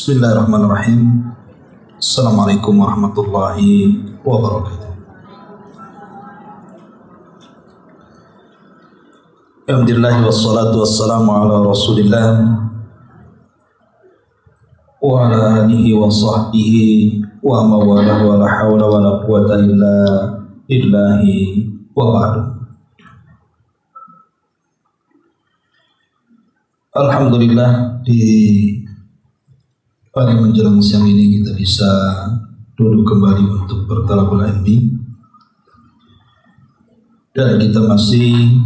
Bismillahirrahmanirrahim. Assalamualaikum warahmatullahi wabarakatuh. Alhamdulillah wassalatu wassalamu ala rasulillah wa ala alihi wa sahbihi wa mawalah wa la hawla wa la quwata illa billahi wa ba'du. Alhamdulillah, di pada menjelang siang ini kita bisa duduk kembali untuk bertalabul ilmi, dan kita masih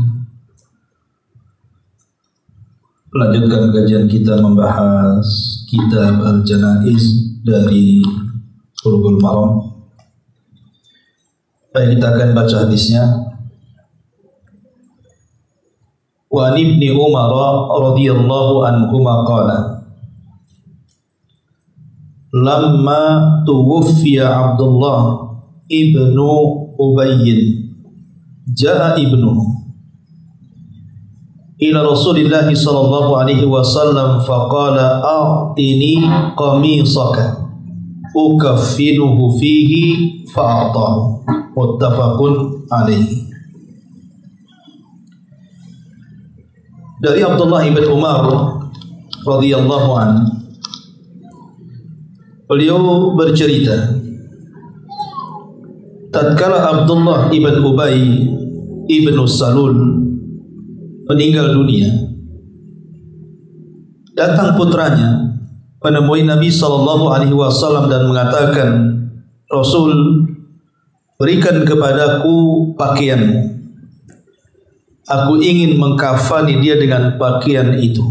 melanjutkan kajian kita membahas kitab Al-Janaiz dari Bulughul Maram. Baik, kita akan baca hadisnya. Wa an Ibni Umar radhiyallahu anhuma qala lamma tuwfiya Abdullah ibnu Ubayy jaa ibnuhu ila Rasulillah sallallahu alaihi wasallam faqala a'tini qamisaka ukaffinuhu fihi fa'atahu, muttafaqun alaihi. Dari Abdullah ibn Umar radhiyallahu anhu, beliau bercerita, tatkala Abdullah ibn Ubay ibn Salul meninggal dunia, datang putranya menemui Nabi sallallahu alaihi wasallam dan mengatakan, Rasul, berikan kepadaku pakaianmu, aku ingin mengkafani dia dengan pakaian itu.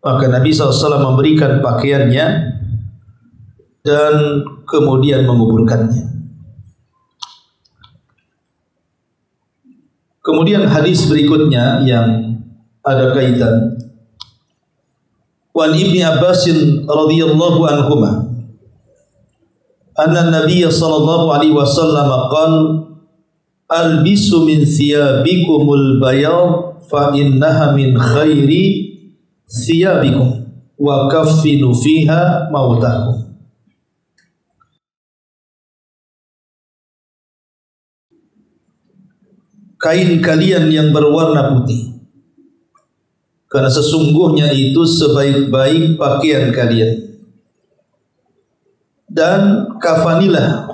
Maka Nabi SAW memberikan pakaiannya dan kemudian menguburkannya. Kemudian hadis berikutnya yang ada kaitan. Wan Ibni Abbas radhiyallahu anhuma anna Nabiy sallallahu alaihi wasallam qala albisu min thiyabikumul bayad fa innaha min khairi thiyabikum wa kaffinu fiha mautakum. Kain kalian yang berwarna putih, karena sesungguhnya itu sebaik-baik pakaian kalian, dan kafanilah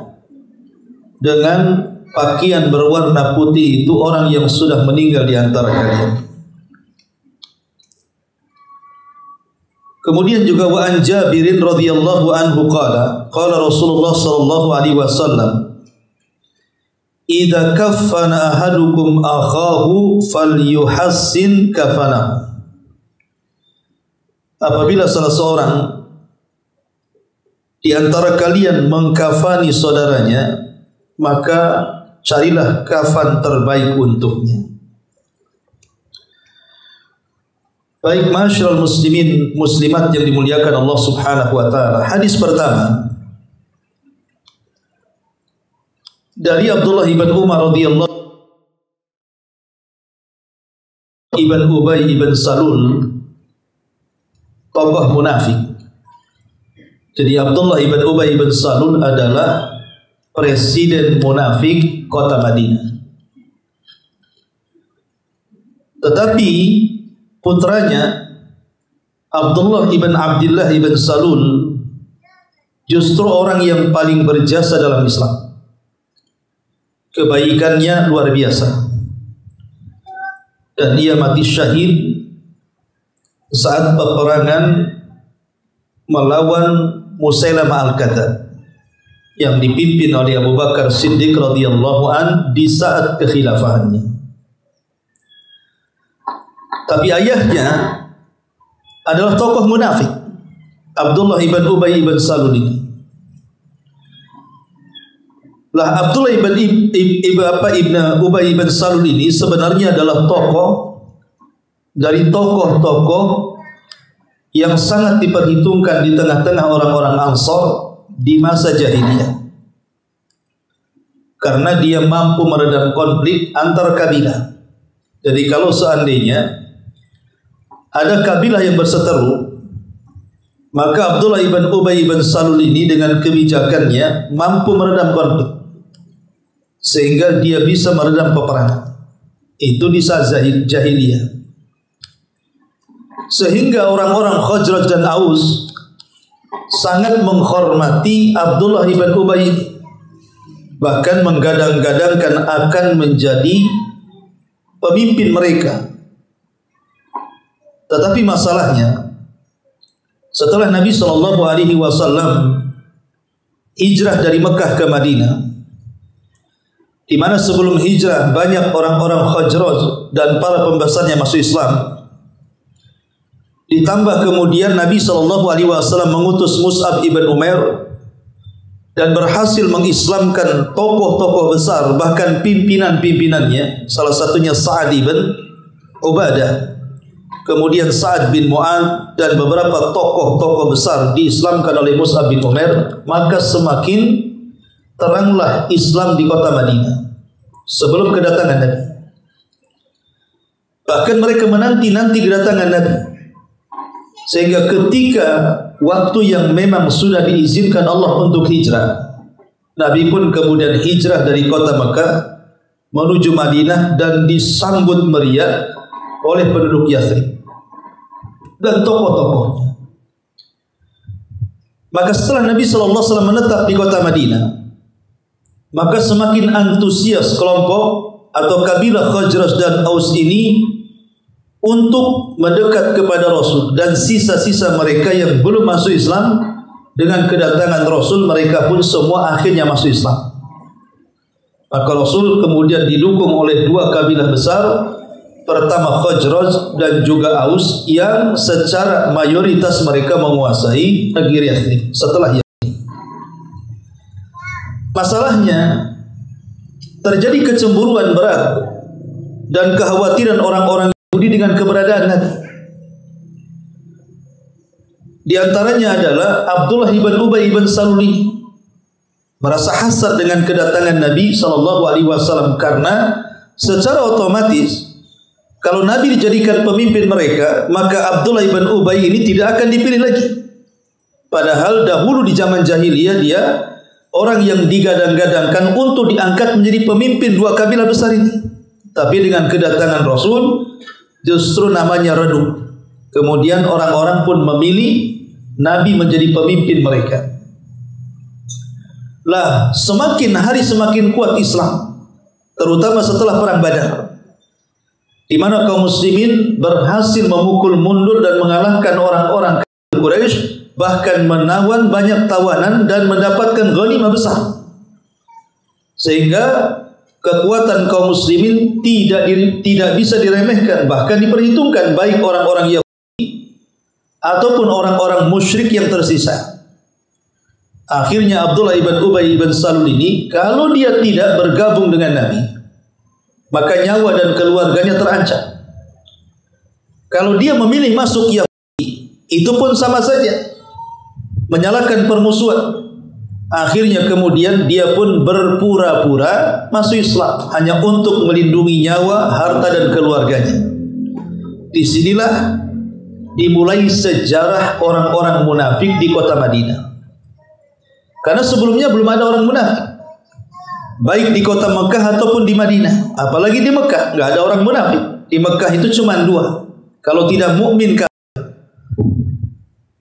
dengan pakaian berwarna putih itu orang yang sudah meninggal di antara kalian. Kemudian juga wa an Jabirin radhiyallahu anhu qala Rasulullah sallallahu alaihi wasallam, idza kaffana ahadukum akhahu falyuhassin kafanahu. Apabila salah seorang di antara kalian mengkafani saudaranya, maka carilah kafan terbaik untuknya. Baik, masyarul muslimin muslimat yang dimuliakan Allah Subhanahu wa taala. Hadis pertama dari Abdullah ibn Umar radhiyallahu ibn Ubay ibn Salul, tokoh munafik. Jadi Abdullah ibn Ubay ibn Salul adalah presiden munafik kota Madinah. Tetapi putranya Abdullah ibn Abdullah ibn Salul justru orang yang paling berjasa dalam Islam. Kebaikannya luar biasa, dan ia mati syahid saat peperangan melawan Musailamah al-Kadzdzab yang dipimpin oleh Abu Bakar Siddiq radhiyallahu an di saat kekhilafahannya. Tapi ayahnya adalah tokoh munafik, Abdullah ibn Ubay ibn Salul ini. Lah Abdullah ibn Ubay ibn Salul ini sebenarnya adalah tokoh dari tokoh-tokoh yang sangat diperhitungkan di tengah-tengah orang-orang Ansar di masa jahiliyah, karena dia mampu meredam konflik antar kabilah. Jadi kalau seandainya ada kabilah yang berseteru, Maka Abdullah ibn Ubay ibn Salul ini dengan kebijakannya mampu meredam konflik, sehingga dia bisa meredam peperangan. Itu di saat jahiliyah. Sehingga orang-orang Khazraj dan Aus sangat menghormati Abdullah ibn Ubay ini, bahkan menggadang-gadangkan akan menjadi pemimpin mereka. Tetapi masalahnya, setelah Nabi SAW hijrah dari Mekah ke Madinah, di mana sebelum hijrah banyak orang-orang Khazraj dan para pembesarnya masuk Islam, ditambah kemudian Nabi SAW mengutus Mus'ab ibn Umair dan berhasil mengislamkan tokoh-tokoh besar, bahkan pimpinan-pimpinannya, salah satunya Sa'ad ibn Ubadah, kemudian Sa'ad bin Mu'ad dan beberapa tokoh-tokoh besar diislamkan oleh Mus'ab bin Umair. Maka semakin teranglah Islam di kota Madinah sebelum kedatangan Nabi. Bahkan mereka menanti-nanti kedatangan Nabi, sehingga ketika waktu yang memang sudah diizinkan Allah untuk hijrah, Nabi pun kemudian hijrah dari kota Mekah menuju Madinah dan disambut meriah oleh penduduk Yathrib dan tokoh-tokohnya. Maka setelah Nabi SAW menetap di kota Madinah, maka semakin antusias kelompok atau kabilah Khazraj dan Aus ini untuk mendekat kepada Rasul, dan sisa-sisa mereka yang belum masuk Islam, dengan kedatangan Rasul mereka pun semua akhirnya masuk Islam. Maka Rasul kemudian didukung oleh dua kabilah besar, pertama Khazraj dan juga Aus, yang secara mayoritas mereka menguasai negeri Yathrib setelah ini. Masalahnya, terjadi kecemburuan berat dan kekhawatiran orang-orang Yahudi dengan keberadaan Nabi. Di antaranya adalah Abdullah ibn Ubay ibn Salul merasa hasad dengan kedatangan Nabi SAW, karena secara otomatis kalau Nabi dijadikan pemimpin mereka, maka Abdullah ibn Ubay ini tidak akan dipilih lagi. Padahal dahulu di zaman jahiliyah dia orang yang digadang-gadangkan untuk diangkat menjadi pemimpin dua kabilah besar ini. Tapi dengan kedatangan Rasul, justru namanya redup. Kemudian orang-orang pun memilih Nabi menjadi pemimpin mereka. Lah, semakin hari semakin kuat Islam, terutama setelah perang Badar, di mana kaum muslimin berhasil memukul mundur dan mengalahkan orang-orang Quraisy, bahkan menawan banyak tawanan dan mendapatkan ghanimah besar. Sehingga kekuatan kaum muslimin tidak bisa diremehkan, bahkan diperhitungkan baik orang-orang Yahudi ataupun orang-orang musyrik yang tersisa. Akhirnya Abdullah ibn Ubay ibn Salul ini, kalau dia tidak bergabung dengan Nabi, maka nyawa dan keluarganya terancam. Kalau dia memilih masuk Yahudi, itu pun sama saja menyalakan permusuhan. Akhirnya kemudian dia pun berpura-pura masuk Islam hanya untuk melindungi nyawa, harta dan keluarganya. Disinilah dimulai sejarah orang-orang munafik di kota Madinah. Karena sebelumnya belum ada orang munafik, baik di kota Mekah ataupun di Madinah. Apalagi di Mekah nggak ada orang munafik. Di Mekah itu cuma dua, kalau tidak mukmin kafir.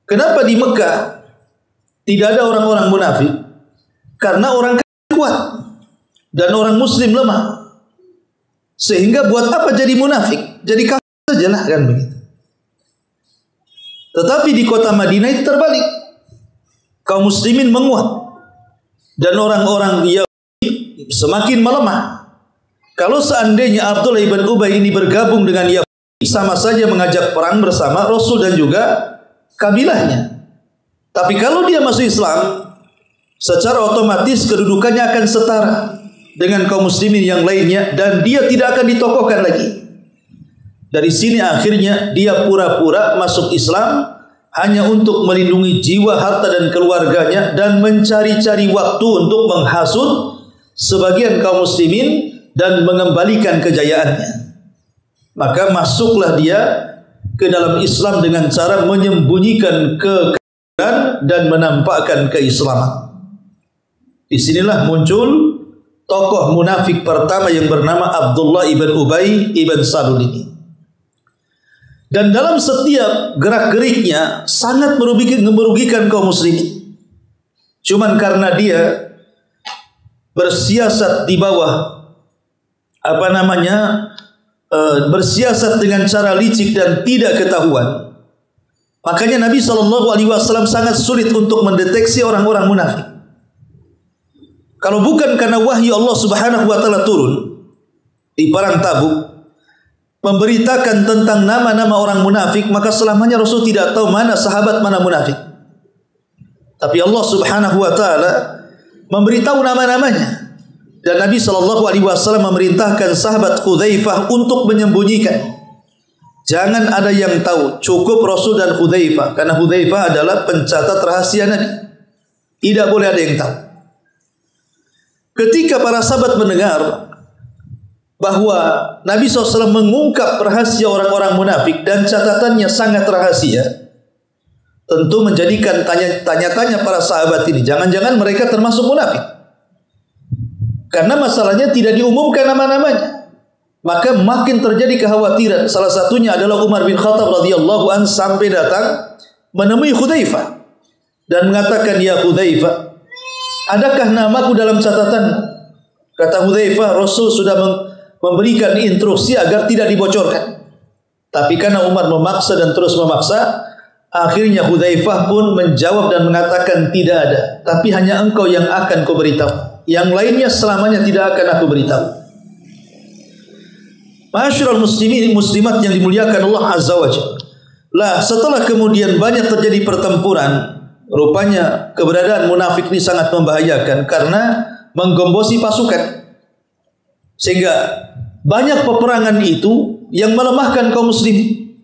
Kenapa di Mekah tidak ada orang-orang munafik? Karena orang kafir kuat dan orang muslim lemah. Sehingga buat apa jadi munafik? Jadi kafir sajalah, kan begitu. Tetapi di kota Madinah itu terbalik. Kaum muslimin menguat dan orang-orang Yahudi semakin melemah. Kalau seandainya Abdullah ibn Ubay ini bergabung dengan Yahudi, sama saja mengajak perang bersama Rasul dan juga kabilahnya. Tapi kalau dia masuk Islam, secara otomatis kedudukannya akan setara dengan kaum muslimin yang lainnya, dan dia tidak akan ditokohkan lagi. Dari sini akhirnya dia pura-pura masuk Islam hanya untuk melindungi jiwa, harta dan keluarganya, dan mencari-cari waktu untuk menghasut sebagian kaum muslimin dan mengembalikan kejayaannya. Maka masuklah dia ke dalam Islam dengan cara menyembunyikan dan menampakkan keislaman. Disinilah muncul tokoh munafik pertama yang bernama Abdullah ibn Ubay ibn Salul ini. Dan dalam setiap gerak-geriknya sangat merugikan kaum muslimin. Cuman karena dia bersiasat di bawah bersiasat dengan cara licik dan tidak ketahuan. Makanya Nabi SAW sangat sulit untuk mendeteksi orang-orang munafik. Kalau bukan karena wahyu Allah Subhanahu wa taala turun di perang Tabuk memberitakan tentang nama-nama orang munafik, maka selamanya Rasul tidak tahu mana sahabat mana munafik. Tapi Allah Subhanahu wa taala memberitahu nama-namanya. Dan Nabi SAW memerintahkan sahabat Hudzaifah untuk menyembunyikan. Jangan ada yang tahu, cukup Rasul dan Hudzaifah, karena Hudzaifah adalah pencatat rahasia Nabi. Tidak boleh ada yang tahu. Ketika para sahabat mendengar bahwa Nabi SAW mengungkap rahasia orang-orang munafik dan catatannya sangat rahasia, tentu menjadikan tanya-tanya para sahabat ini, jangan-jangan mereka termasuk munafik. Karena masalahnya tidak diumumkan nama-namanya. Maka makin terjadi kekhawatiran. Salah satunya adalah Umar bin Khattab radhiyallahu anhu sampai datang menemui Hudzaifah dan mengatakan, "Ya Hudzaifah, adakah namaku dalam catatan?" Kata Hudzaifah, Rasul sudah memberikan instruksi agar tidak dibocorkan. Tapi karena Umar memaksa dan terus memaksa, akhirnya Hudzaifah pun menjawab dan mengatakan, "Tidak ada, tapi hanya engkau yang akan ku beritahu. Yang lainnya selamanya tidak akan aku beritahu." Ma'asyiral muslimin muslimat yang dimuliakan Allah Azza wa Jalla. Lah, setelah kemudian banyak terjadi pertempuran, rupanya keberadaan munafik ini sangat membahayakan karena menggombosi pasukan. Sehingga banyak peperangan itu yang melemahkan kaum muslimin.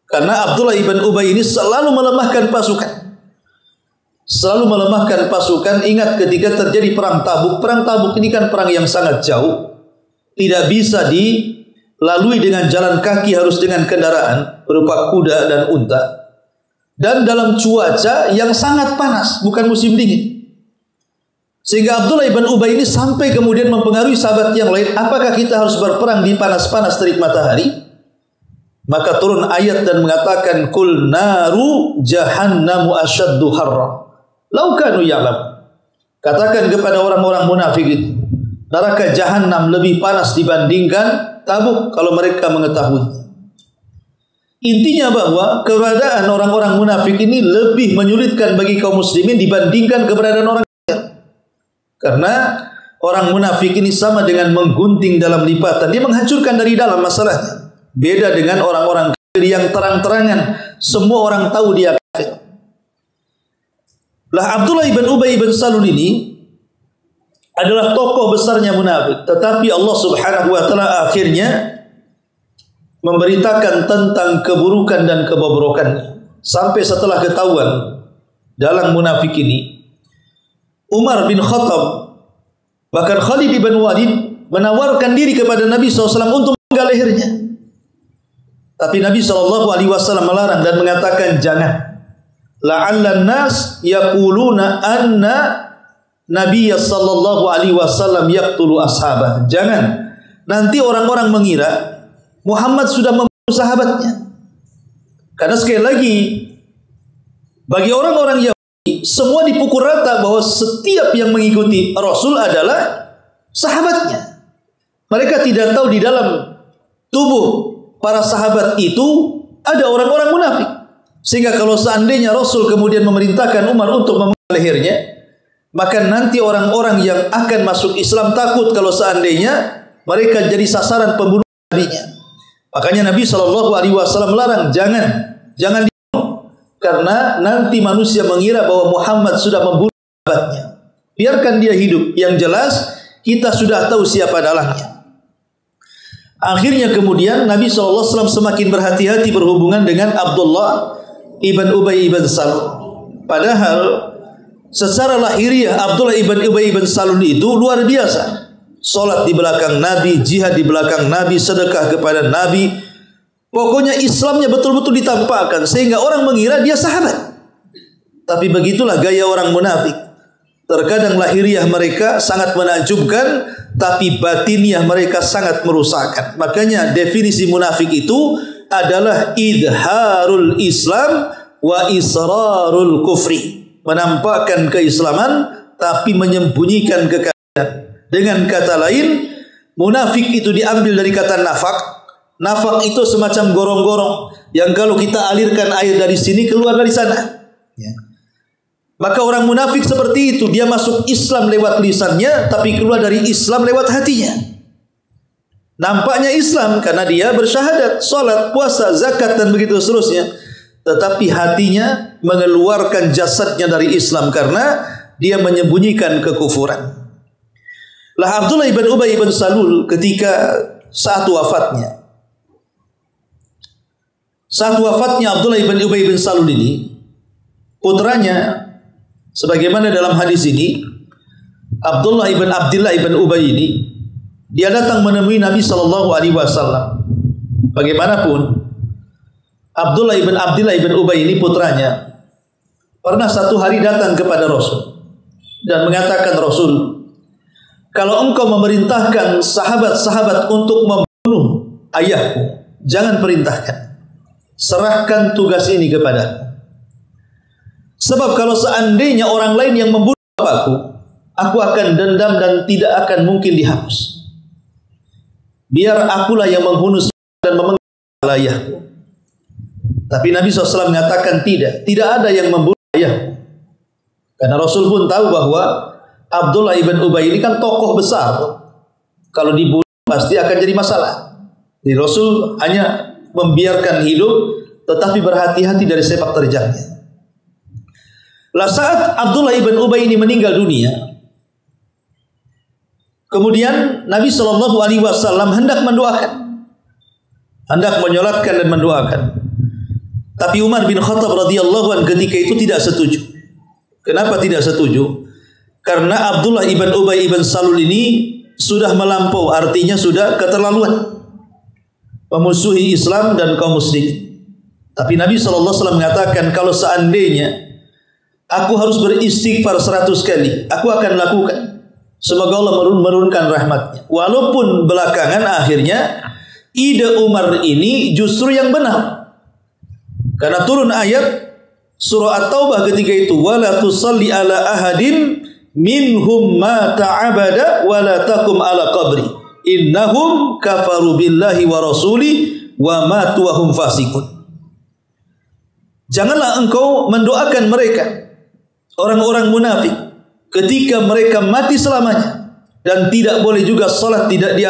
Karena Abdullah ibn Ubay ini selalu melemahkan pasukan. Selalu melemahkan pasukan. Ingat ketika terjadi perang Tabuk. Perang Tabuk ini kan perang yang sangat jauh. Tidak bisa dilalui dengan jalan kaki, harus dengan kendaraan berupa kuda dan unta. Dan dalam cuaca yang sangat panas, bukan musim dingin. Sehingga Abdullah ibn Ubay ini sampai kemudian mempengaruhi sahabat yang lain. Apakah kita harus berperang di panas-panas terik matahari? Maka turun ayat dan mengatakan, "Kul naru jahannamu asyaddu harra. Lau kanu ya'lam." Katakan kepada orang-orang munafik itu, neraka Jahannam lebih panas dibandingkan Tabuk kalau mereka mengetahui. Intinya bahwa keberadaan orang-orang munafik ini lebih menyulitkan bagi kaum muslimin dibandingkan keberadaan orang kafir. Karena orang munafik ini sama dengan menggunting dalam lipatan, dia menghancurkan dari dalam masalahnya. Beda dengan orang-orang kafir yang terang-terangan semua orang tahu dia kafir. Lah, Abdullah ibn Ubay ibn Salul ini adalah tokoh besarnya munafik. Tetapi Allah Subhanahu wa taala akhirnya memberitakan tentang keburukan dan kebobrokannya. Sampai setelah ketahuan dalam munafik ini, Umar bin Khattab, bahkan Khalid bin Walid menawarkan diri kepada Nabi SAW untuk menggal lehernya. Tapi Nabi SAW melarang dan mengatakan, "Jangan. La'allan nas yaquluna anna Nabiya sallallahu alaihi wasallam yaqtulu ashabah." Jangan, nanti orang-orang mengira Muhammad sudah membunuh sahabatnya. Karena sekali lagi, bagi orang-orang Yahudi semua dipukul rata bahwa setiap yang mengikuti Rasul adalah sahabatnya. Mereka tidak tahu di dalam tubuh para sahabat itu ada orang-orang munafik. Sehingga kalau seandainya Rasul kemudian memerintahkan Umar untuk memenggal lehernya, maka nanti orang-orang yang akan masuk Islam takut kalau seandainya mereka jadi sasaran pembunuh nabinya. Makanya Nabi SAW melarang, jangan dibunuh, karena nanti manusia mengira bahwa Muhammad sudah membunuh sahabatnya. Biarkan dia hidup. Yang jelas kita sudah tahu siapa dalangnya. Akhirnya kemudian Nabi SAW semakin berhati-hati berhubungan dengan Abdullah ibn Ubay ibn Salul. Padahal secara lahiriah Abdullah ibn Ubay ibn Salul itu luar biasa. Salat di belakang Nabi, jihad di belakang Nabi, sedekah kepada Nabi. Pokoknya Islamnya betul-betul ditampakkan sehingga orang mengira dia sahabat. Tapi begitulah gaya orang munafik. Terkadang lahiriah mereka sangat menakjubkan, tapi batiniah mereka sangat merusakkan. Makanya definisi munafik itu adalah idharul Islam wa israrul kufri. Menampakkan keislaman tapi menyembunyikan kekafiran. Dengan kata lain, munafik itu diambil dari kata nafak. Nafak itu semacam gorong-gorong yang kalau kita alirkan air dari sini keluar dari sana. Ya. Maka orang munafik seperti itu, dia masuk Islam lewat lisannya, tapi keluar dari Islam lewat hatinya. Nampaknya Islam karena dia bersyahadat, salat, puasa, zakat dan begitu seterusnya. Tetapi hatinya mengeluarkan jasadnya dari Islam karena dia menyembunyikan kekufuran. Lah Abdullah ibn Ubay ibn Salul ketika saat wafatnya Abdullah ibn Ubay ibn Salul ini, putranya sebagaimana dalam hadis ini, Abdullah ibn Ubay ini, dia datang menemui Nabi SAW. Bagaimanapun, Abdullah ibn Ubay ini putranya pernah satu hari datang kepada Rasul dan mengatakan, Rasul, kalau engkau memerintahkan sahabat-sahabat untuk membunuh ayahku, jangan perintahkan, serahkan tugas ini kepadaku. Sebab kalau seandainya orang lain yang membunuh aku akan dendam dan tidak akan mungkin dihapus. Biar akulah yang membunuh dan memenggal ayahku. Tapi Nabi SAW mengatakan tidak ada yang membunuh ayahku. Karena Rasul pun tahu bahwa Abdullah ibn Ubay ini kan tokoh besar. Kalau dibunuh pasti akan jadi masalah. Jadi Rasul hanya membiarkan hidup, tetapi berhati-hati dari sepak terjangnya. Lah saat Abdullah ibn Ubay ini meninggal dunia, kemudian Nabi SAW hendak mendoakan, hendak menyolatkan dan mendoakan. Tapi Umar bin Khattab radhiyallahu anhu ketika itu tidak setuju. Kenapa tidak setuju? Karena Abdullah ibn Ubay ibn Salul ini sudah melampau, artinya sudah keterlaluan, memusuhi Islam dan kaum muslimin. Tapi Nabi SAW mengatakan, kalau seandainya aku harus beristighfar 100 kali, aku akan lakukan. Semoga Allah menurunkan rahmatnya. Walaupun belakangan akhirnya ide Umar ini justru yang benar. Karena turun ayat surah At-Taubah ketika itu, wala tusalli ala ahadin minhum mata abada wala takum ala qabri innahum kafaru billahi wa rasuli wa matu wa hum fasiqun. Janganlah engkau mendoakan mereka, orang-orang munafik, ketika mereka mati selamanya, dan tidak boleh juga salat tidak di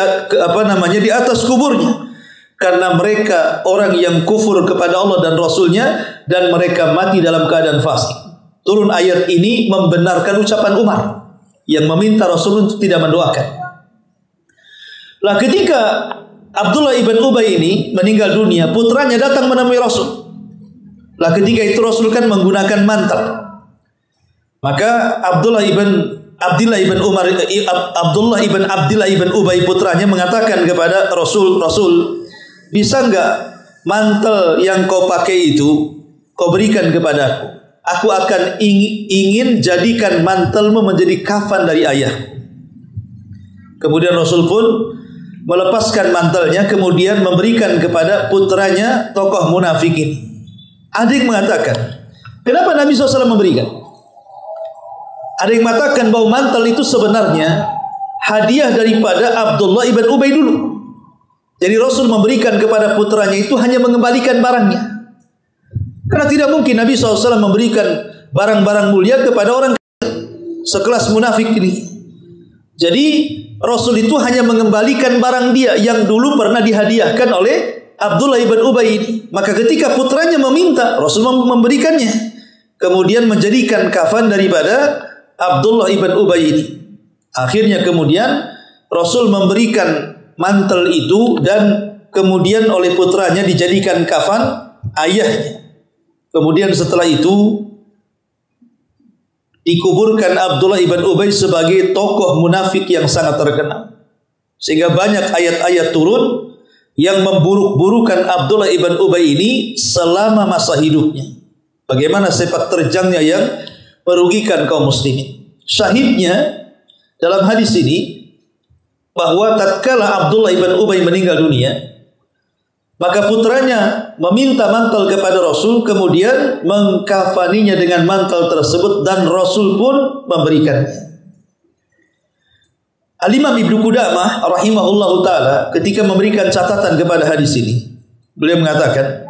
atas kuburnya, karena mereka orang yang kufur kepada Allah dan Rasulnya, dan mereka mati dalam keadaan fasik. Turun ayat ini membenarkan ucapan Umar yang meminta Rasul untuk tidak mendoakan. Lah ketika Abdullah ibn Ubay ini meninggal dunia, putranya datang menemui Rasul. Lah ketika itu Rasul kan menggunakan mantel. Maka Abdullah ibn Abdullah ibn Ubay putranya mengatakan kepada Rasul, bisa enggak mantel yang kau pakai itu kau berikan kepadaku? Aku akan ingin jadikan mantelmu menjadi kafan dari ayah. Kemudian Rasul pun melepaskan mantelnya, kemudian memberikan kepada putranya tokoh munafik ini. Ada yang mengatakan, kenapa Nabi SAW memberikan? Ada yang mengatakan bahwa mantel itu sebenarnya hadiah daripada Abdullah ibn Ubay dulu. Jadi Rasul memberikan kepada putranya itu hanya mengembalikan barangnya. Karena tidak mungkin Nabi SAW memberikan barang-barang mulia kepada orang sekelas munafik ini. Jadi Rasul itu hanya mengembalikan barang dia yang dulu pernah dihadiahkan oleh Abdullah ibn Ubay ini. Maka ketika putranya meminta, Rasul memberikannya. Kemudian menjadikan kafan daripada Abdullah ibn Ubay ini. Akhirnya kemudian Rasul memberikan mantel itu, dan kemudian oleh putranya dijadikan kafan ayahnya. Kemudian setelah itu dikuburkan Abdullah ibn Ubay sebagai tokoh munafik yang sangat terkenal. Sehingga banyak ayat-ayat turun yang memburuk-burukan Abdullah ibn Ubay ini selama masa hidupnya. Bagaimana sepak terjangnya yang merugikan kaum muslimin. Syahidnya dalam hadis ini bahwa tatkala Abdullah ibn Ubay meninggal dunia, maka putranya meminta mantel kepada Rasul, kemudian mengkafaninya dengan mantel tersebut, dan Rasul pun memberikannya. Al-Imam Ibnu Qudamah rahimahullahu ta'ala ketika memberikan catatan kepada hadis ini, beliau mengatakan,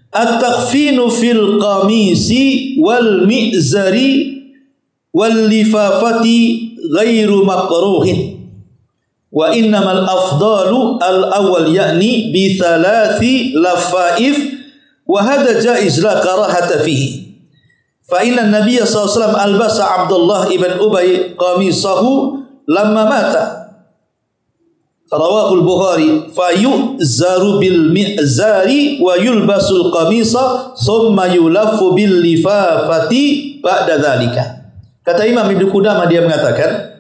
at-takfinu fil qamisi wal mi'zari wal lifafati ghairu makruhin, wa innamal afdalu al-awwal yakni bi thalathi lafaif, wa hadha jaiz la karahata fihi. Fa inna an-nabiy sallallahu alaihi wasallam albasa Abdullah ibn Ubay qamisahu lamma mata. Rawahul Bukhari, fa yu'zaru bil mi'zari wa yulbasul qamisa thumma yulaffu bil lifafati ba'da dzalika. Kata Imam Ibnu Qudamah, dia mengatakan,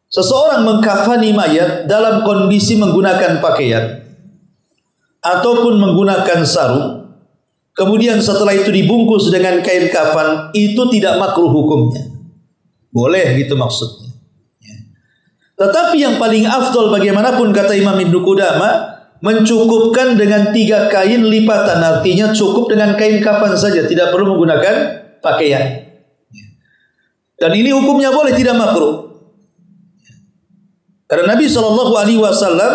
seseorang mengkafani mayat dalam kondisi menggunakan pakaian ataupun menggunakan sarung, kemudian setelah itu dibungkus dengan kain kafan, itu tidak makruh hukumnya. Boleh gitu maksudnya. Tetapi yang paling afdal bagaimanapun, kata Imam Ibnu Qudamah, mencukupkan dengan 3 kain lipatan. Artinya cukup dengan kain kafan saja, tidak perlu menggunakan pakaian. Dan ini hukumnya boleh, tidak makruh. Karena Nabi SAW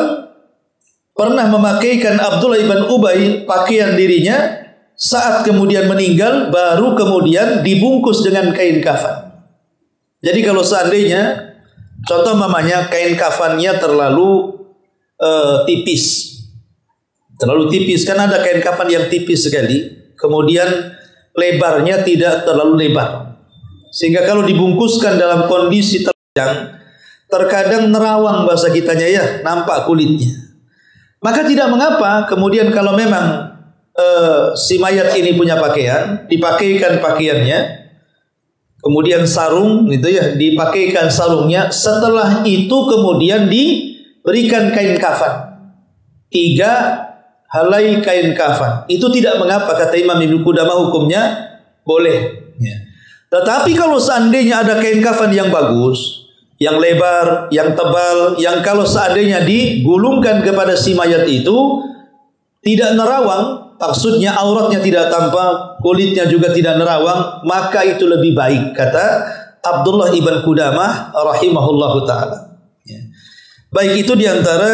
pernah memakaikan Abdullah ibn Ubay pakaian dirinya, saat kemudian meninggal baru kemudian dibungkus dengan kain kafan. Jadi kalau seandainya contoh mamanya kain kafannya terlalu tipis. Terlalu tipis, kan ada kain kafan yang tipis sekali, kemudian lebarnya tidak terlalu lebar, sehingga kalau dibungkuskan dalam kondisi terjang, terkadang nerawang bahasa kitanya ya, nampak kulitnya. Maka tidak mengapa kemudian kalau memang si mayat ini punya pakaian, dipakaikan pakaiannya, kemudian sarung gitu ya, dipakaikan sarungnya, setelah itu kemudian diberikan kain kafan, 3 helai kain kafan. Itu tidak mengapa, kata Imam Ibnu Qudamah, hukumnya boleh ya. Tetapi kalau seandainya ada kain kafan yang bagus, yang lebar, yang tebal, yang kalau seandainya digulungkan kepada si mayat itu tidak nerawang, maksudnya auratnya tidak tampak, kulitnya juga tidak nerawang, maka itu lebih baik, kata Abdullah ibn Qudamah rahimahullahu ta'ala. Ya. Baik, itu diantara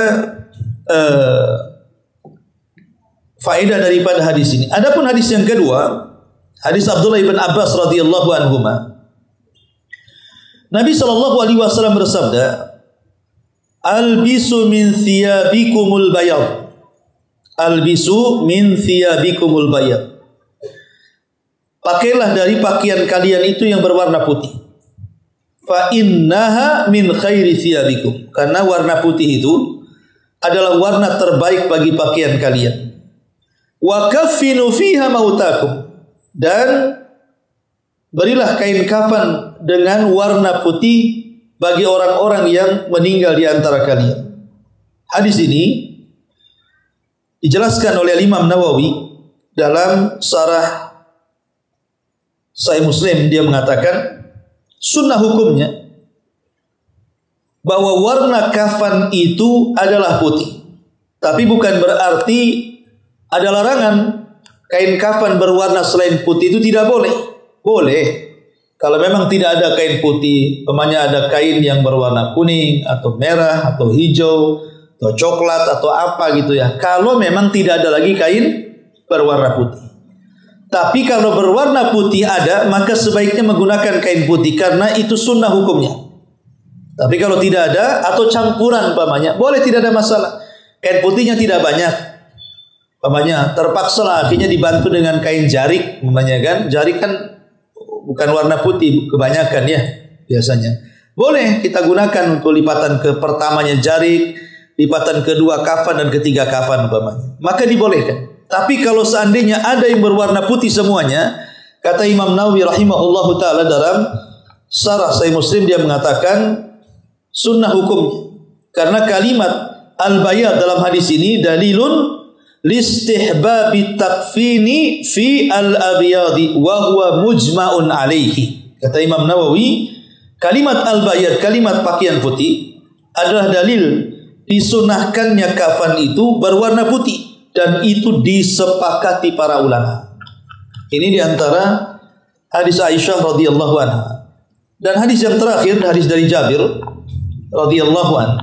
faedah daripada hadis ini. Adapun hadis yang kedua, hadis Abdullah ibn Abbas radhiyallahu anhuma, Nabi SAW bersabda, albisu min thiyabikumul bayad, albisu min thiyabikumul bayad, pakailah dari pakaian kalian itu yang berwarna putih. Fa innaha min khairi thiyabikum, karena warna putih itu adalah warna terbaik bagi pakaian kalian. Wa kaffinu fiha mautakum, dan berilah kain kafan dengan warna putih bagi orang-orang yang meninggal di antara kalian. Hadis ini dijelaskan oleh Imam Nawawi dalam Syarah Sahih Muslim. Dia mengatakan sunnah hukumnya bahwa warna kafan itu adalah putih, tapi bukan berarti ada larangan kain kafan berwarna selain putih itu tidak boleh. Boleh kalau memang tidak ada kain putih, umpamanya ada kain yang berwarna kuning atau merah atau hijau atau coklat atau apa gitu ya. Kalau memang tidak ada lagi kain berwarna putih. Tapi kalau berwarna putih ada, maka sebaiknya menggunakan kain putih karena itu sunnah hukumnya. Tapi kalau tidak ada atau campuran umpamanya, boleh, tidak ada masalah. Kain putihnya tidak banyak, umpamanya terpaksa lah akhirnya dibantu dengan kain jarik, umpamanya kan. Jarik kan bukan warna putih kebanyakan ya biasanya. Boleh kita gunakan untuk lipatan ke pertamanya jarik, lipatan kedua kafan, dan ketiga kafan umpamanya. Maka dibolehkan. Tapi kalau seandainya ada yang berwarna putih semuanya, kata Imam Nawawi rahimahullahu ta'ala dalam Syarah Sahih Muslim, dia mengatakan sunnah hukumnya. Karena kalimat al-bayad dalam hadis ini dalilun listihbabi takfini fi al-abyadi wa huwa mujma'un alaihi. Kata Imam Nawawi, kalimat al-bayad, kalimat pakaian putih adalah dalil disunahkannya kafan itu berwarna putih, dan itu disepakati para ulama. Ini diantara hadis Aisyah radhiyallahu anha. Dan hadis yang terakhir, hadis dari Jabir radhiyallahu anhu.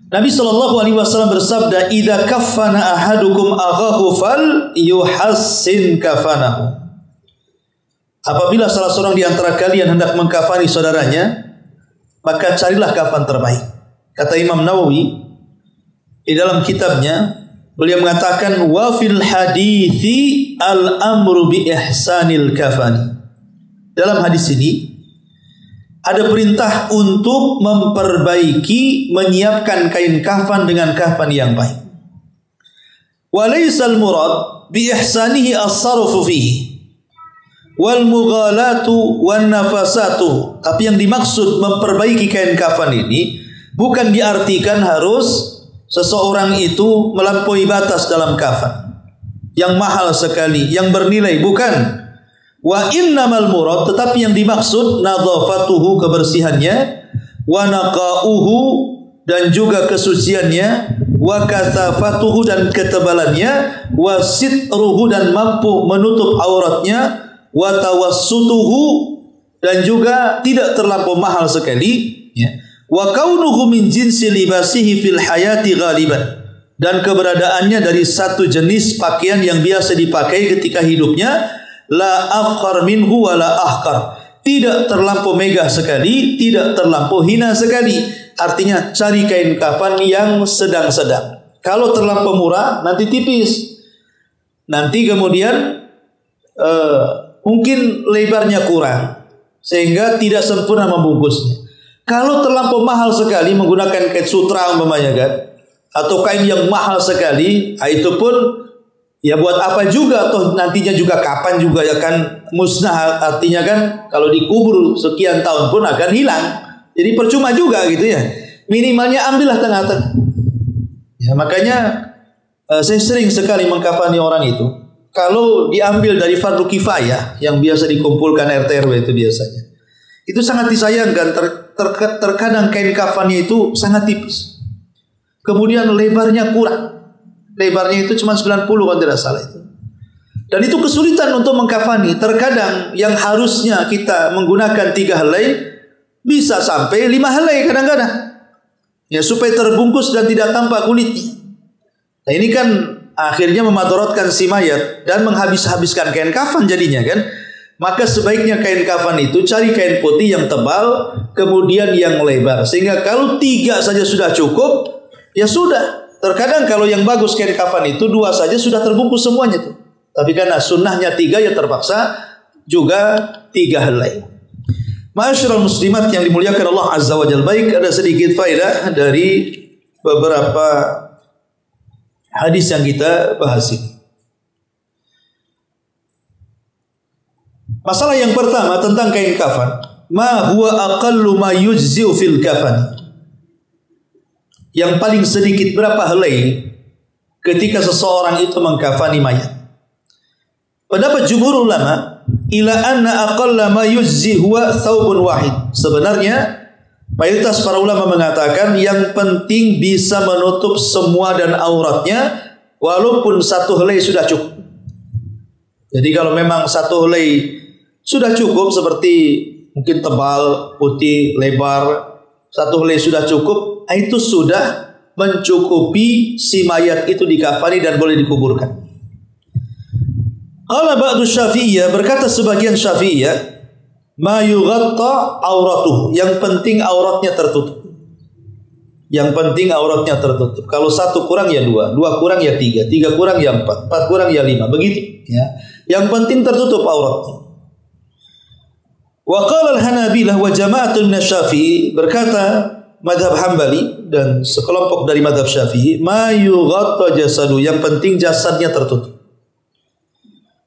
Nabi sallallahu alaihi wasallam bersabda, "Idza kaffana ahadukum akhahu fal yuhassin kafanahu." Apabila salah seorang di antara kalian hendak mengkafani saudaranya, maka carilah kafan terbaik. Kata Imam Nawawi di dalam kitabnya, beliau mengatakan, "Wa fil hadithi al-amru bi ihsanil kafani." Dalam hadis ini ada perintah untuk memperbaiki, menyiapkan kain kafan dengan kafan yang baik. Wa laysal murad bi ihsanihi as-sarfu fihi wal mughalatu wan nafasatu. Tapi yang dimaksud memperbaiki kain kafan ini bukan diartikan harus seseorang itu melampaui batas dalam kafan yang mahal sekali, yang bernilai, bukan. Wa innamal murad, tetapi yang dimaksud nadhafatuhu, kebersihannya, wa naqauhu, dan juga kesuciannya, wa kathafatuhu, dan ketebalannya, wa sitruhu, dan mampu menutup auratnya, wa tawassutuhu, dan juga tidak terlampau mahal sekali, ya. Wa kaunuhu min jinsi libasihi fil hayati ghaliban, dan keberadaannya dari satu jenis pakaian yang biasa dipakai ketika hidupnya, la afkhar minhu wa la ahkar, tidak terlampau megah sekali, tidak terlampau hina sekali. Artinya cari kain kafan yang sedang-sedang. Kalau terlampau murah nanti tipis, nanti kemudian mungkin lebarnya kurang sehingga tidak sempurna membungkusnya. Kalau terlampau mahal sekali, menggunakan kain sutra umpamanya kan, atau kain yang mahal sekali, itu pun ya buat apa juga, toh nantinya juga kapan juga ya kan musnah, artinya kan kalau dikubur sekian tahun pun akan hilang. Jadi percuma juga gitu ya. Minimalnya ambillah tengah-tengah. Ya, makanya saya sering sekali mengkafani orang itu. Kalau diambil dari fardu kifayah yang biasa dikumpulkan RT RW itu biasanya, itu sangat disayangkan. Terkadang kain kafannya itu sangat tipis. Kemudian lebarnya kurang. Lebarnya itu cuma 90 kalau tidak salah itu. Dan itu kesulitan untuk mengkafani. Terkadang yang harusnya kita menggunakan 3 helai bisa sampai 5 helai kadang-kadang. Ya, supaya terbungkus dan tidak tampak kulitnya. Nah, ini kan akhirnya memadaratkan si mayat dan menghabis-habiskan kain kafan jadinya kan. Maka sebaiknya kain kafan itu cari kain putih yang tebal, kemudian yang lebar. Sehingga kalau 3 saja sudah cukup, ya sudah. Terkadang kalau yang bagus kain kafan itu 2 saja sudah terbungkus semuanya tuh. Tapi karena sunnahnya 3, ya terpaksa juga 3 helai. Ma'asyiral muslimat yang dimuliakan Allah Azza wa Jalla, baik, ada sedikit faedah dari beberapa hadis yang kita bahas ini. Masalah yang pertama tentang kain kafan. Ma huwa aqallu ma yujzi'u fil kafan. Yang paling sedikit berapa helai ketika seseorang itu mengkafani mayat. Pendapat jumhur ulama, ila anna aqalla ma yujzi huwa thawbun wahid. Sebenarnya mayoritas para ulama mengatakan yang penting bisa menutup semua dan auratnya, walaupun 1 helai sudah cukup. Jadi kalau memang 1 helai sudah cukup, seperti mungkin tebal, putih, lebar, 1 helai sudah cukup, itu sudah mencukupi si mayat itu dikafani dan boleh dikuburkan. Qala ba'du Syafi'iyah, berkata sebagian Syafi'iyah, ma yughatta auratuhu, yang penting auratnya tertutup. Yang penting auratnya tertutup. Kalau 1 kurang ya 2, 2 kurang ya 3, 3 kurang ya 4, 4 kurang ya 5, begitu ya. Yang penting tertutup auratnya. Wa qala al-Hanabilah wa jama'atun min Syafi'i, berkata madhab Hambali dan sekelompok dari madhab Syafi'i, ma yughatta jasadu, yang penting jasadnya tertutup.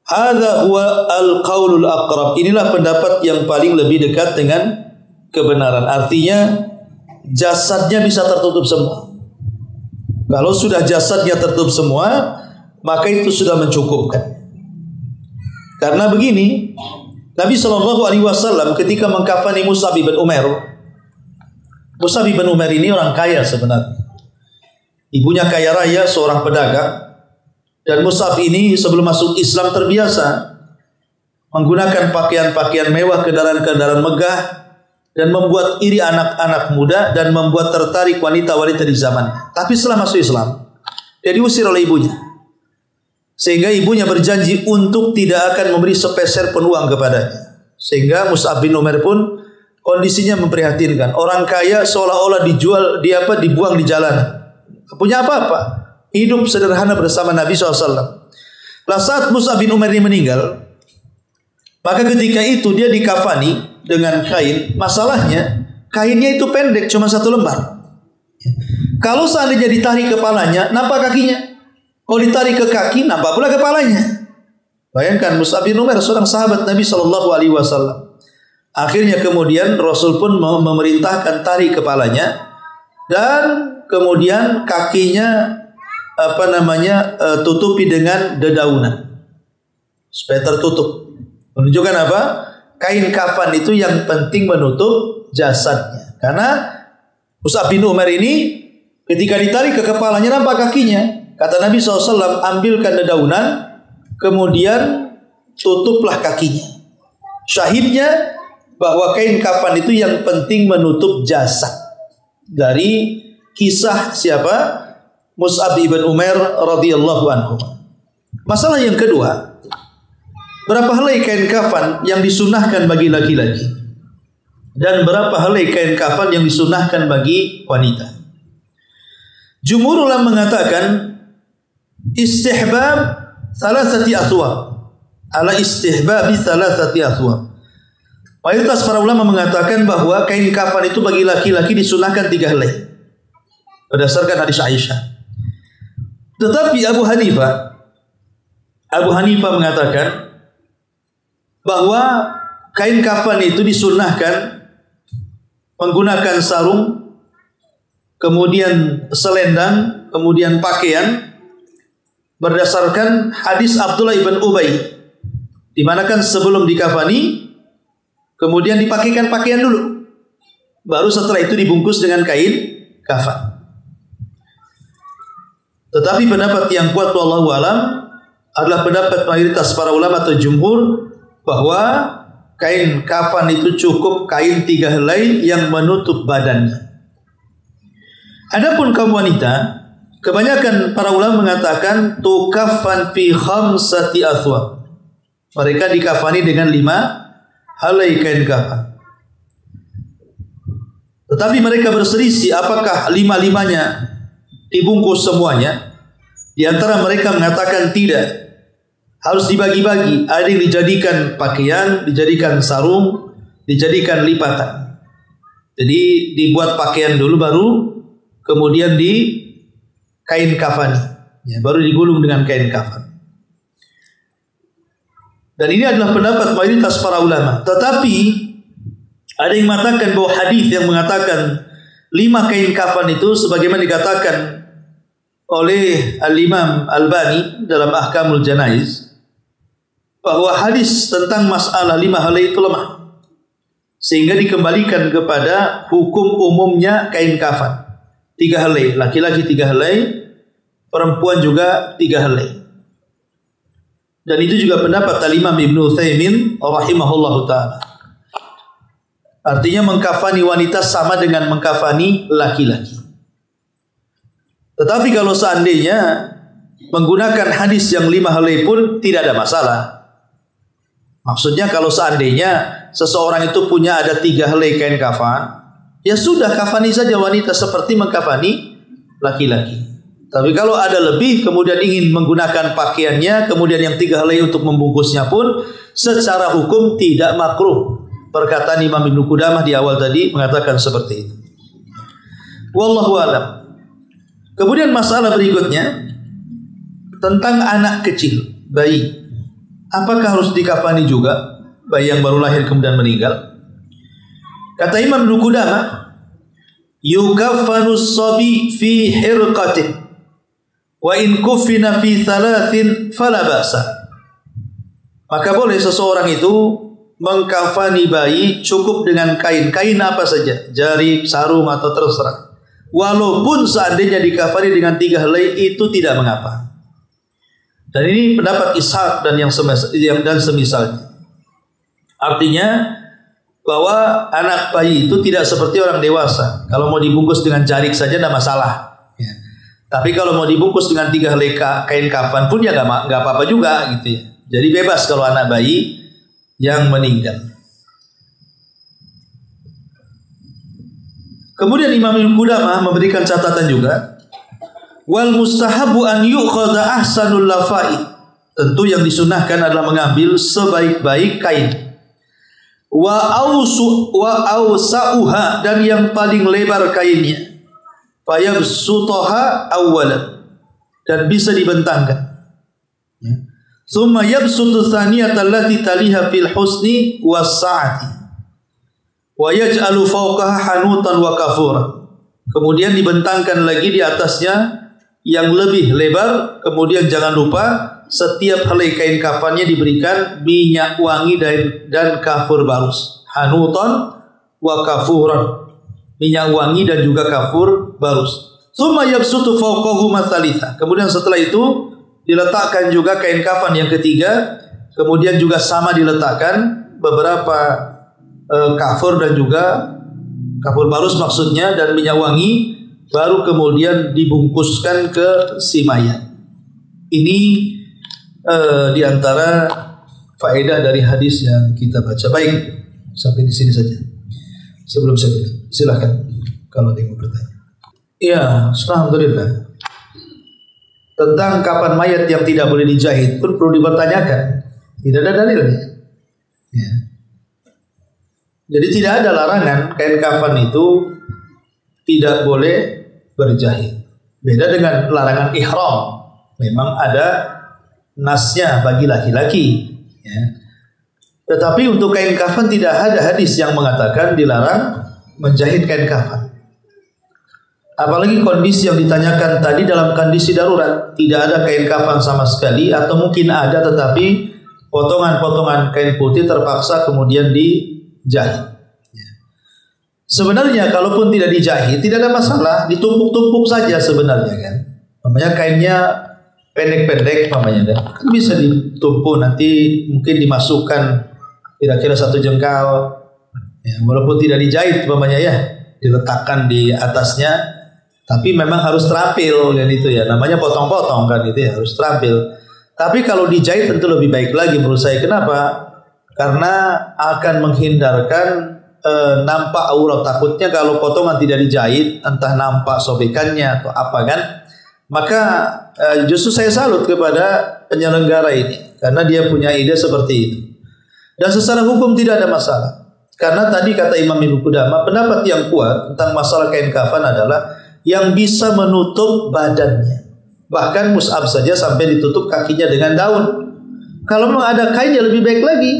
Hadza huwa al-qaulul aqrab, inilah pendapat yang paling lebih dekat dengan kebenaran. Artinya jasadnya bisa tertutup semua. Kalau sudah jasadnya tertutup semua, maka itu sudah mencukupkan. Karena begini, Nabi SAW ketika mengkafani Mus'ab bin Umair, Mus'ab bin Umair ini orang kaya sebenarnya. Ibunya kaya raya, seorang pedagang. Dan Mus'ab ini sebelum masuk Islam terbiasa menggunakan pakaian-pakaian mewah, kendaraan-kendaraan megah, dan membuat iri anak-anak muda dan membuat tertarik wanita-wanita di zaman. Tapi setelah masuk Islam, dia diusir oleh ibunya. Sehingga ibunya berjanji untuk tidak akan memberi sepeser pun uang kepadanya. Sehingga Mus'ab bin Umair pun kondisinya memprihatinkan. Orang kaya seolah-olah dibuang di jalanan. Punya apa-apa. Hidup sederhana bersama Nabi SAW. Lah saat Mus'ab bin Umair ini meninggal, maka ketika itu dia dikafani dengan kain. Masalahnya kainnya itu pendek, cuma 1 lembar. Kalau seandainya ditarik kepalanya, nampak kakinya. Kalau ditarik ke kaki, nampak pula kepalanya. Bayangkan Mus'ab bin Umair seorang sahabat Nabi SAW. Akhirnya kemudian Rasul pun memerintahkan tarik kepalanya dan kemudian kakinya tutupi dengan dedaunan supaya tertutup. Menunjukkan apa? Kain kafan itu yang penting menutup jasadnya. Karena Mus'ab bin Umair ini ketika ditarik ke kepalanya nampak kakinya. Kata Nabi SAW, ambilkan dedaunan, kemudian tutuplah kakinya. Syahidnya bahwa kain kafan itu yang penting menutup jasad. Dari kisah siapa? Mus'ab bin Umair radhiyallahu anhu. Masalah yang kedua, berapa helai kain kafan yang disunahkan bagi laki-laki dan berapa helai kain kafan yang disunahkan bagi wanita? Jumhur ulama mengatakan istihbab salasati athwab ala istihbabi salasati athwab. Mayoritas para ulama mengatakan bahwa kain kafan itu bagi laki-laki disunahkan 3 helai berdasarkan hadis Aisyah. Tetapi Abu Hanifah mengatakan bahwa kain kafan itu disunahkan menggunakan sarung, kemudian selendang, kemudian pakaian berdasarkan hadis Abdullah ibn Ubay, di mana kan sebelum dikafani kemudian dipakaikan pakaian dulu, baru setelah itu dibungkus dengan kain kafan. Tetapi pendapat yang kuat wallahu alam adalah pendapat mayoritas para ulama atau jumhur bahwa kain kafan itu cukup kain 3 helai yang menutup badannya. Adapun kaum wanita, kebanyakan para ulama mengatakan tukaffan fi 5 athwab. Mereka dikafani dengan 5 helai kain kafan. Tetapi mereka berselisih apakah 5-5-nya dibungkus semuanya. Di antara mereka mengatakan tidak, harus dibagi-bagi. Ada yang dijadikan pakaian, dijadikan sarung, dijadikan lipatan. Jadi dibuat pakaian dulu, baru kemudian di kain kafan, ya, baru digulung dengan kain kafan. Dan ini adalah pendapat mayoritas para ulama. Tetapi ada yang mengatakan bahwa hadis yang mengatakan 5 kain kafan itu sebagaimana dikatakan oleh Al-Imam Albani dalam Ahkamul Janaiz, bahwa hadis tentang masalah 5 helai itu lemah, sehingga dikembalikan kepada hukum umumnya kain kafan 3 helai, laki-laki 3 helai, perempuan juga 3 helai. Dan itu juga pendapat Al-Imam Ibnu Utsaimin rahimahullahu ta'ala. Artinya mengkafani wanita sama dengan mengkafani laki-laki. Tetapi kalau seandainya menggunakan hadis yang 5 helai pun tidak ada masalah. Maksudnya kalau seandainya seseorang itu punya ada 3 helai kain kafan, ya sudah kafani saja wanita seperti mengkafani laki-laki. Tapi kalau ada lebih kemudian ingin menggunakan pakaiannya, kemudian yang 3 helai untuk membungkusnya pun secara hukum tidak makruh. Perkataan Imam Ibnu Qudamah di awal tadi mengatakan seperti itu. Wallahu a'lam. Kemudian masalah berikutnya tentang anak kecil, bayi. Apakah harus dikafani juga bayi yang baru lahir kemudian meninggal? Kata Imam Ibnu Qudamah, yukaffanus sabi fi hirqatin Wa in kuffina fi thalathin fala ba'sa. Maka boleh seseorang itu mengkafani bayi cukup dengan kain apa saja, jari, sarung atau terserah. Walaupun seandainya dikafani dengan 3 helai itu tidak mengapa. Dan ini pendapat Ishaq dan yang semisalnya. Artinya bahwa anak bayi itu tidak seperti orang dewasa. Kalau mau dibungkus dengan jarik saja tidak masalah. Ya. Tapi kalau mau dibungkus dengan 3 helai kain kafan pun ya nggak apa-apa juga gitu ya. Jadi bebas kalau anak bayi yang meninggal. Kemudian Imam Ibnu Qudamah memberikan catatan juga. Wal mustahabu an yu'khadha ahsanul lafai. Tentu yang disunahkan adalah mengambil sebaik-baik kain. Wa awsa'uha, dan yang paling lebar kainnya. Fayabsutaha awwalan, dan bisa dibentangkan. Ya. Summa yabsutu thaniyata allati taliha fil husni was-sa'ati. Wa yaj'alu fawqaha hanutan wa kafura. Kemudian dibentangkan lagi di atasnya yang lebih lebar. Kemudian jangan lupa setiap helai kain kafannya diberikan minyak wangi dan kafur barus. Hanutan wa kafuran. Minyak wangi dan juga kafur barus. Summa yabsutu fawqahu mathalitha. Kemudian setelah itu diletakkan juga kain kafan yang ketiga. Kemudian juga sama diletakkan beberapa kafur dan juga kafur barus maksudnya dan minyak wangi, baru kemudian dibungkuskan ke si mayat. Ini diantara faedah dari hadis yang kita baca. Baik, sampai di sini saja. Sebelum saya silakan kalau ada yang mau bertanya. Ya, alhamdulillah. Tentang kapan mayat yang tidak boleh dijahit pun perlu dipertanyakan. Tidak ada dalilnya. Ya. Jadi tidak ada larangan kain kafan itu tidak boleh berjahit. Beda dengan larangan ihram. Memang ada nasnya bagi laki-laki. Ya. Tetapi untuk kain kafan tidak ada hadis yang mengatakan dilarang menjahit kain kafan. Apalagi kondisi yang ditanyakan tadi dalam kondisi darurat, tidak ada kain kafan sama sekali, atau mungkin ada tetapi potongan-potongan kain putih terpaksa kemudian dijahit. Sebenarnya kalaupun tidak dijahit tidak ada masalah, ditumpuk-tumpuk saja sebenarnya kan. Namanya kainnya pendek-pendek namanya kan bisa ditumpuk, nanti mungkin dimasukkan kira-kira 1 jengkal. Ya, walaupun tidak dijahit namanya ya, diletakkan di atasnya. Tapi memang harus terampil kan itu ya. Namanya potong-potong kan itu ya, harus terampil. Tapi kalau dijahit tentu lebih baik lagi menurut saya. Kenapa? Karena akan menghindarkan nampak aurat. Takutnya kalau potongan tidak dijahit, entah nampak sobekannya atau apa kan. Maka justru saya salut kepada penyelenggara ini. Karena dia punya ide seperti itu. Dan secara hukum tidak ada masalah. Karena tadi kata Imam Ibnu Qudamah, pendapat yang kuat tentang masalah kain kafan adalah yang bisa menutup badannya. Bahkan mus'ab saja sampai ditutup kakinya dengan daun. Kalau memang ada kainnya lebih baik lagi.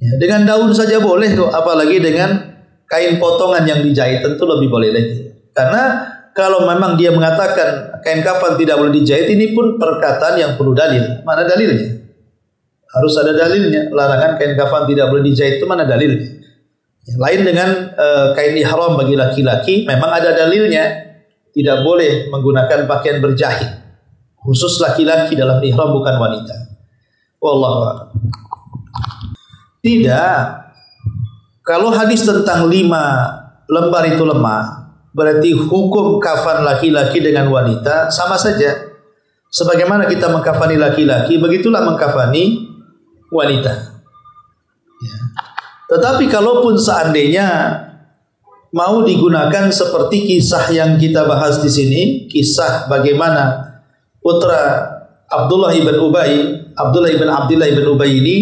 Ya, dengan daun saja boleh kok, apalagi dengan kain potongan yang dijahit tentu lebih boleh lagi. Karena kalau memang dia mengatakan kain kafan tidak boleh dijahit, ini pun perkataan yang perlu dalil. Mana dalilnya? Harus ada dalilnya. Larangan kain kafan tidak boleh dijahit itu mana dalilnya? Lain dengan kain ihram bagi laki-laki, memang ada dalilnya. Tidak boleh menggunakan pakaian berjahit. Khusus laki-laki dalam ihram, bukan wanita. Wallahu a'lam. Tidak. Kalau hadis tentang 5 lembar itu lemah, berarti hukum kafan laki-laki dengan wanita sama saja. Sebagaimana kita mengkafani laki-laki, begitulah mengkafani wanita. Ya. Tetapi kalaupun seandainya mau digunakan seperti kisah yang kita bahas di sini, kisah bagaimana putra Abdullah ibn Abdullah ibn Ubay ini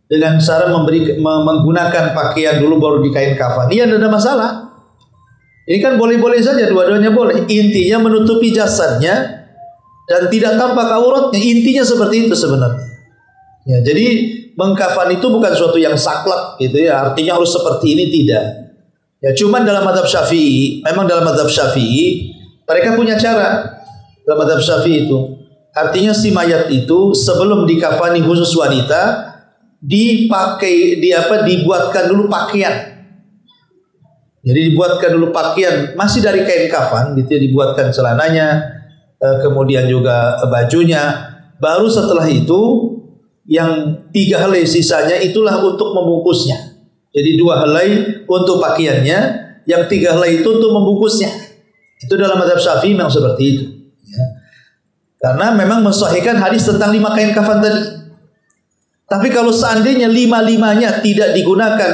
dengan cara menggunakan pakaian dulu baru di kain kafan. Ini tidak ada masalah. Ini kan boleh-boleh saja, dua-duanya boleh. Intinya menutupi jasadnya dan tidak tampak auratnya. Intinya seperti itu sebenarnya. Ya, jadi mengkafan itu bukan suatu yang saklek gitu ya. Artinya harus seperti ini, tidak. Ya, cuman dalam mazhab Syafi'i, memang dalam mazhab Syafi'i mereka punya cara. dalam mazhab Syafi'i itu. Artinya si mayat itu sebelum dikafani khusus wanita dibuatkan dulu pakaian. Jadi dibuatkan dulu pakaian masih dari kain kafan gitu ya, dibuatkan celananya, kemudian juga bajunya. Baru setelah itu yang 3 helai sisanya itulah untuk membungkusnya. Jadi 2 helai untuk pakaiannya, yang 3 helai itu untuk membungkusnya. Itu dalam mazhab Syafi'i memang seperti itu. Ya. Karena memang mensahihkan hadis tentang 5 kain kafan tadi. Tapi kalau seandainya 5-5-nya tidak digunakan,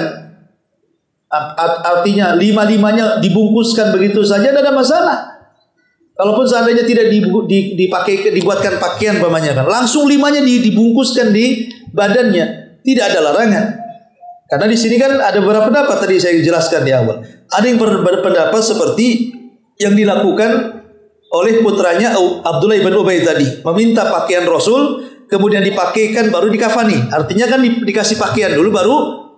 artinya 5-5-nya dibungkuskan begitu saja, tidak ada masalah. Kalaupun seandainya tidak dibuatkan pakaian pamannya kan, langsung 5-nya dibungkuskan di badannya, tidak ada larangan. Karena di sini kan ada beberapa pendapat tadi saya jelaskan di awal. Ada yang berpendapat seperti yang dilakukan oleh putranya Abdullah bin Ubay tadi, meminta pakaian Rasul, kemudian dipakaikan baru dikafani. Artinya kan dikasih pakaian dulu baru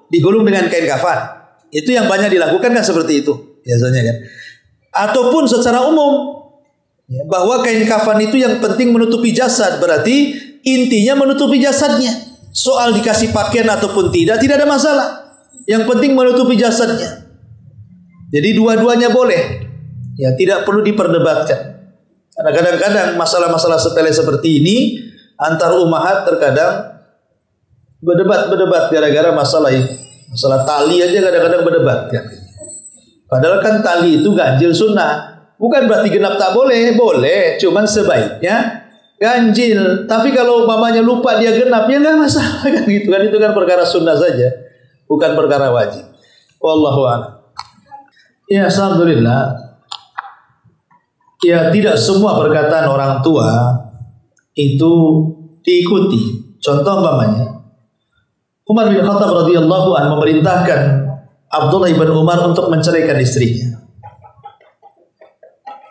digulung dengan kain kafan. Itu yang banyak dilakukan kan seperti itu biasanya kan. Ataupun secara umum bahwa kain kafan itu yang penting menutupi jasad, berarti intinya menutupi jasadnya. Soal dikasih pakaian ataupun tidak ada masalah. Yang penting menutupi jasadnya. Jadi dua-duanya boleh. Ya, tidak perlu diperdebatkan. Karena kadang-kadang masalah-masalah sepele seperti ini antar ummahat terkadang berdebat gara-gara masalah ini. Masalah tali aja kadang-kadang berdebat kan. Padahal kan tali itu ganjil sunnah. Bukan berarti genap tak boleh, boleh. Cuman sebaiknya ganjil. Tapi kalau mamanya lupa dia genap, ya nggak masalah kan gitu kan. Itu kan perkara sunnah saja, bukan perkara wajib. Wallahu a'lam. Ya, alhamdulillah. Ya, tidak semua perkataan orang tua itu diikuti. Contoh umpamanya, Umar bin Khattab radhiyallahu anhu memerintahkan Abdullah bin Umar untuk menceraikan istrinya.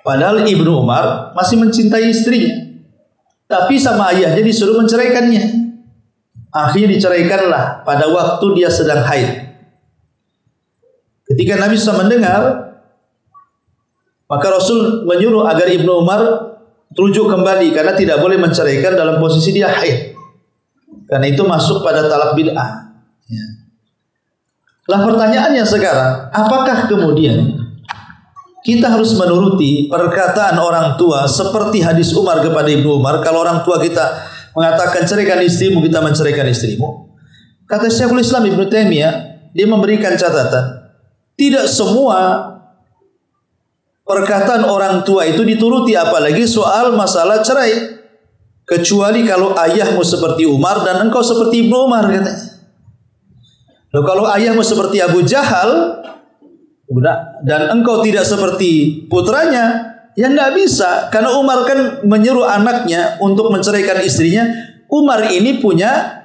Padahal Ibnu Umar masih mencintai istrinya, tapi sama ayahnya disuruh menceraikannya. Akhirnya diceraikanlah pada waktu dia sedang haid. Ketika Nabi SAW mendengar, maka Rasul menyuruh agar Ibnu Umar rujuk kembali karena tidak boleh menceraikan dalam posisi dia haid. Karena itu masuk pada talak bid'ah. Ya. Lah pertanyaannya sekarang, apakah kemudian kita harus menuruti perkataan orang tua seperti hadis Umar kepada Ibnu Umar? Kalau orang tua kita mengatakan ceraikan istrimu, kita menceraikan istrimu. Kata Syekhul Islam Ibnu Taimiyah, dia memberikan catatan, tidak semua perkataan orang tua itu dituruti, apalagi soal masalah cerai. Kecuali kalau ayahmu seperti Umar dan engkau seperti Ibnu Umar katanya. Loh, kalau ayahmu seperti Abu Jahal dan engkau tidak seperti putranya, ya nggak bisa. Karena Umar kan menyuruh anaknya untuk menceraikan istrinya. Umar ini punya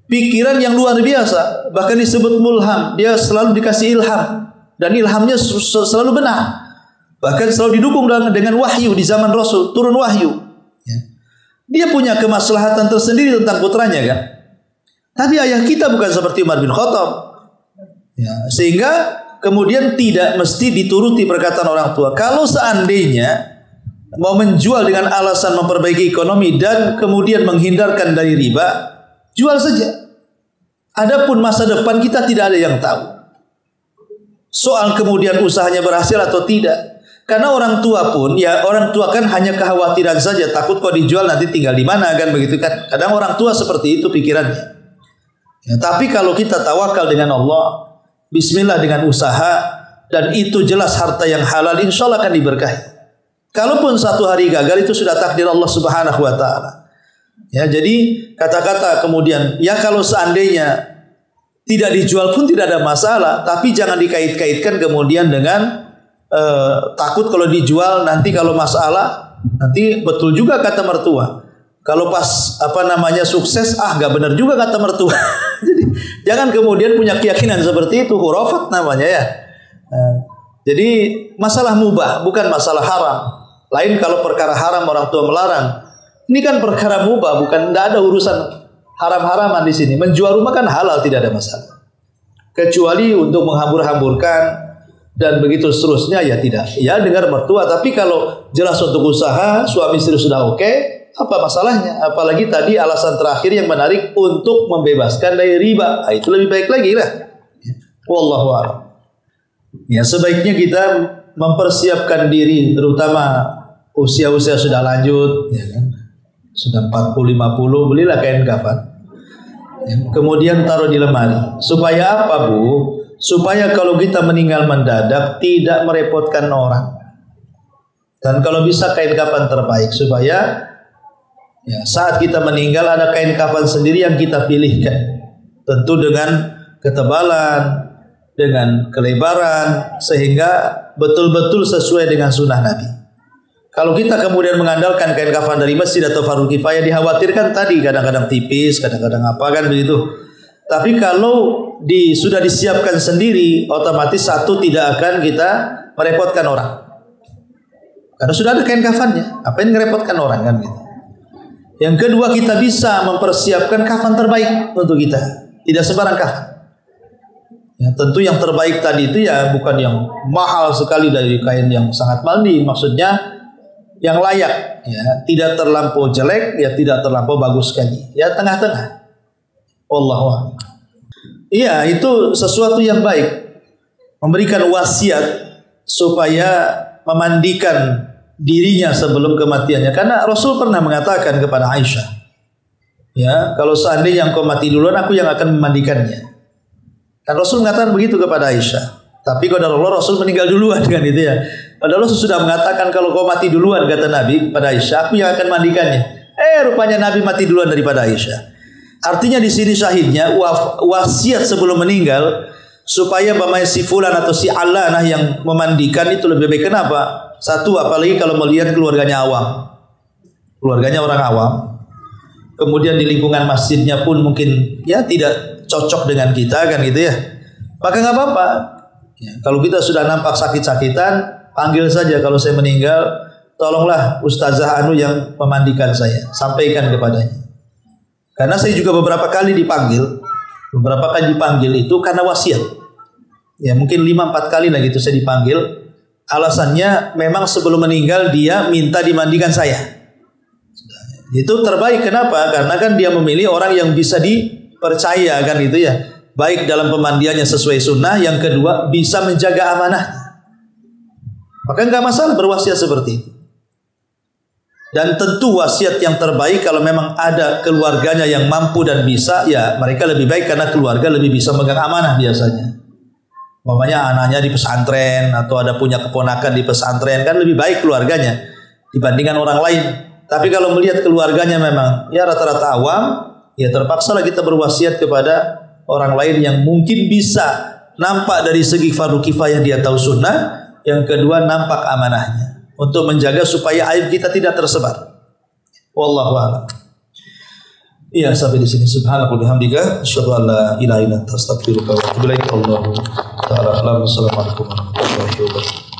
pikiran yang luar biasa, bahkan disebut mulham. Dia selalu dikasih ilham dan ilhamnya selalu benar. Bahkan selalu didukung dengan wahyu di zaman Rasul, turun wahyu. Dia punya kemaslahatan tersendiri tentang putranya kan. Tapi ayah kita bukan seperti Umar bin Khattab. Ya, sehingga kemudian tidak mesti dituruti perkataan orang tua. Kalau seandainya mau menjual dengan alasan memperbaiki ekonomi dan kemudian menghindarkan dari riba, jual saja. Adapun masa depan kita tidak ada yang tahu. Soal kemudian usahanya berhasil atau tidak. Karena orang tua pun, ya orang tua kan hanya kekhawatiran saja, takut kok dijual nanti tinggal di mana kan begitu kan. Kadang orang tua seperti itu pikirannya. Ya, tapi kalau kita tawakal dengan Allah, bismillah dengan usaha, dan itu jelas harta yang halal, insya Allah akan diberkahi. Kalaupun satu hari gagal, itu sudah takdir Allah Subhanahu wa Ta'ala. Ya, jadi kata-kata kemudian, ya kalau seandainya tidak dijual pun tidak ada masalah, tapi jangan dikait-kaitkan kemudian dengan takut kalau dijual nanti kalau masalah, nanti betul juga kata mertua. Kalau pas sukses, gak benar juga kata mertua. Jadi jangan kemudian punya keyakinan seperti itu, khurafat namanya ya. Jadi masalah mubah bukan masalah haram. Lain kalau perkara haram orang tua melarang. Ini kan perkara mubah, bukan, tidak ada urusan haram-haraman di sini. Menjual rumah kan halal, tidak ada masalah. Kecuali untuk menghambur-hamburkan dan begitu seterusnya, ya tidak. Ya dengar mertua, tapi kalau jelas untuk usaha, suami istri sudah oke, apa masalahnya? Apalagi tadi alasan terakhir yang menarik untuk membebaskan dari riba. Nah, itu lebih baik lagi lah. Wallahu a'lam. Ya, sebaiknya kita mempersiapkan diri, terutama usia-usia sudah lanjut, ya kan? Sudah 40-50, belilah kain kafan. Ya, kemudian taruh di lemari. Supaya apa, Bu? Supaya kalau kita meninggal mendadak tidak merepotkan orang. Dan kalau bisa kain kafan terbaik, supaya ya, saat kita meninggal ada kain kafan sendiri yang kita pilihkan. Tentu dengan ketebalan, dengan kelebaran, sehingga betul-betul sesuai dengan sunnah Nabi. Kalau kita kemudian mengandalkan kain kafan dari masjid atau fardhu kifayah, dikhawatirkan tadi kadang-kadang tipis, kadang-kadang apa kan begitu. Tapi kalau sudah disiapkan sendiri, otomatis satu tidak akan kita merepotkan orang. Karena sudah ada kain kafannya, apa yang merepotkan orang kan gitu. Yang kedua, kita bisa mempersiapkan kafan terbaik untuk kita, tidak sembarang kafan. Ya, tentu yang terbaik tadi itu ya bukan yang mahal sekali dari kain yang sangat mandi, maksudnya yang layak, ya, tidak terlampau jelek, ya tidak terlampau bagus sekali, ya tengah-tengah. Wallahu a'lam. Iya, itu sesuatu yang baik, memberikan wasiat supaya memandikan dirinya sebelum kematiannya. Karena Rasul pernah mengatakan kepada Aisyah, ya, kalau seandainya engkau mati duluan, aku yang akan memandikannya. Dan Rasul mengatakan begitu kepada Aisyah. Tapi qadarullah Rasul meninggal duluan kan itu ya. Padahal Rasul sudah mengatakan kalau kau mati duluan, kata Nabi kepada Aisyah, aku yang akan mandikannya. Rupanya Nabi mati duluan daripada Aisyah. Artinya di sini syahidnya wasiat sebelum meninggal supaya bamai si fulan atau si alanah yang memandikan itu lebih baik. Kenapa? Satu, apalagi kalau melihat keluarganya awam. Keluarganya orang awam. Kemudian di lingkungan masjidnya pun mungkin ya tidak cocok dengan kita kan gitu ya. Maka nggak apa-apa. Ya, kalau kita sudah nampak sakit-sakitan, panggil saja kalau saya meninggal, tolonglah Ustazah Anu yang memandikan saya, sampaikan kepadanya. Karena saya juga beberapa kali dipanggil itu karena wasiat. Ya mungkin 5-4 kali lah gitu saya dipanggil. Alasannya memang sebelum meninggal dia minta dimandikan saya. Itu terbaik, kenapa? Karena kan dia memilih orang yang bisa dipercaya kan gitu ya. Baik dalam pemandiannya sesuai sunnah, yang kedua bisa menjaga amanah. Maka enggak masalah berwasiat seperti itu. Dan tentu wasiat yang terbaik kalau memang ada keluarganya yang mampu dan bisa, ya mereka lebih baik karena keluarga lebih bisa megang amanah biasanya. Umpamanya anaknya di pesantren atau ada punya keponakan di pesantren, kan lebih baik keluarganya dibandingkan orang lain. Tapi kalau melihat keluarganya memang ya rata-rata awam, ya terpaksalah kita berwasiat kepada orang lain yang mungkin bisa nampak dari segi fardhu kifayah dia tahu sunnah, yang kedua nampak amanahnya untuk menjaga supaya aib kita tidak tersebar. Wallahu a'lam. Iya, sampai di sini. Subhanallah bihamdika asyhadu an la ilaha illa anta astaghfiruka wa atubu ilaik. Allahu ta'ala a'lam. Assalamualaikum warahmatullahi wabarakatuh.